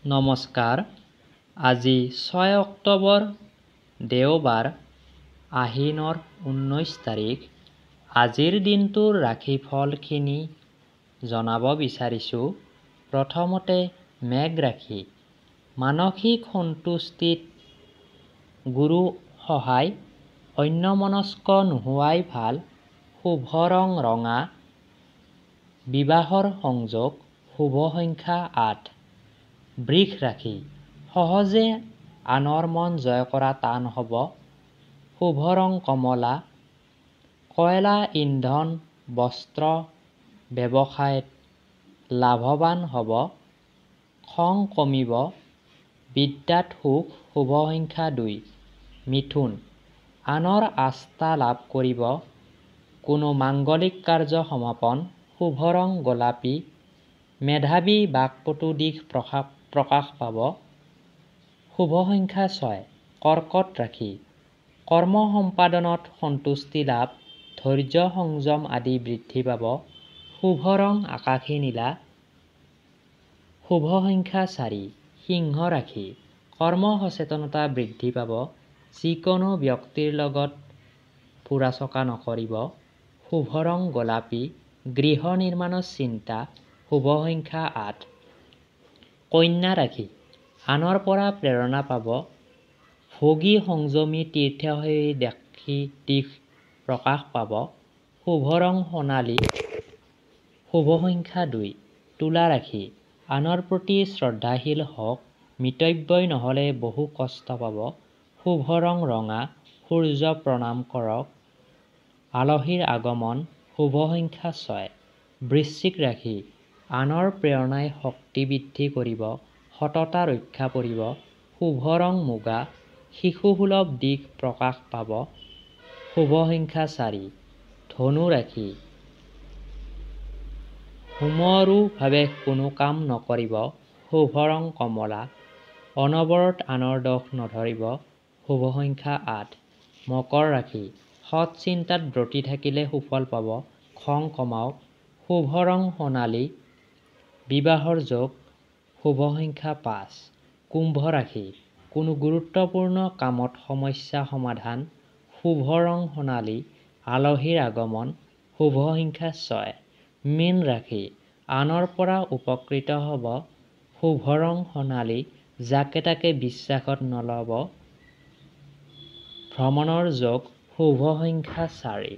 নমস্কাৰ। আজি 6 অক্টোবৰ দেওবাৰ, আহিনৰ 19 তাৰিখ। আজিৰ দিনটোৰ ৰাশিফলখিনি জনাব বিচাৰিছোঁ। প্ৰথমতে মেঘ ৰাশি। মানসিক সন্তুষ্টিত গুৰু সহায়, অন্যমনস্ক নোহোৱাই ভাল। শুভ ৰং ৰঙা। বিবাহৰ সংযোগ। শুভ সংখ্যা 8। বৃষ ৰাশি। সহজে আনৰ মন জয় কৰা টান হ'ব। শুভ ৰং কমলা। কয়লা, ইন্ধন, বস্ত্ৰ ব্যৱসায়ত লাভৱান হ'ব। খং কমিব। বিদ্যাত সুখ। শুভ সংখ্যা 2। মিথুন। আনৰ আস্থা লাভ কৰিব। কোনো মাংগলিক কাৰ্য সমাপন। শুভ ৰং গোলাপী। মেধাৱী, বাকপটু দিশ প্ৰকাশ পাব। শুভ সংখ্যা 6। কৰ্কট ৰাশি। কৰ্ম সম্পাদনত সন্তুষ্টি লাভ। ধৈৰ্য, সংযম আদি বৃদ্ধি পাব। শুভ ৰং আকাশী নীলা। শুভ সংখ্যা 4। সিংহ ৰাশি। কৰ্ম সচেতনতা বৃদ্ধি পাব। যিকোনো ব্যক্তিৰ লগত ফুৰা-চকা নকৰিব। শুভ ৰং গোলাপী। গৃহ নিৰ্মাণৰ চিন্তা। শুভ সংখ্যা 8। কন্যা ৰাশি। আনৰ পৰা প্ৰেৰণা পাব। ভোগী, সংযমী, তীৰ্থসেৱী দিশ প্ৰকাশ পাব। শুভ ৰং সোণালী। শুভ সংখ্যা 2। তুলা ৰাশি। আনৰ প্ৰতি শ্ৰদ্ধাশীল হওক। মিতব্যয়ী নহ'লে বহু কষ্ট পাব। শুভ ৰং ৰঙা। সূৰ্য প্ৰণাম কৰক। আলহীৰ আগমন। শুভ সংখ্যা 6। বৃশ্চিক ৰাশি। আনৰ প্ৰেৰণাই শক্তি বৃদ্ধি কৰিব। সততা ৰক্ষা পৰিব। শুভ ৰং মুগা। শিশুসুলভ দিশ প্ৰকাশ পাব। শুভ সংখ্যা 4। ধনু ৰাশি। হুমুৱাৰুভাৱে কোনো কাম নকৰিব। শুভ ৰং কমলা। অনবৰত আনৰ দোষ নধৰিব। শুভ সংখ্যা 8। মকৰ ৰাশি। সৎ চিন্তাত ব্ৰতী থাকিলে সুফল পাব। খং কমাওক। শুভ ৰং সোণালী। বিবাহৰ যোগ। শুভ সংখ্যা 5। কুম্ভ ৰাশি। কোনো গুৰুত্বপূৰ্ণ কামত সমস্যা সমাধান। শুভ ৰং সোণালী। আলহীৰ আগমন। শুভ সংখ্যা 6। মীন ৰাশি। আনৰ পৰা উপকৃত হ'ব। শুভ ৰং সোণালী। যাকে তাকে বিশ্বাসত নল'ব। ভ্ৰমণৰ যোগ। শুভ সংখ্যা 4।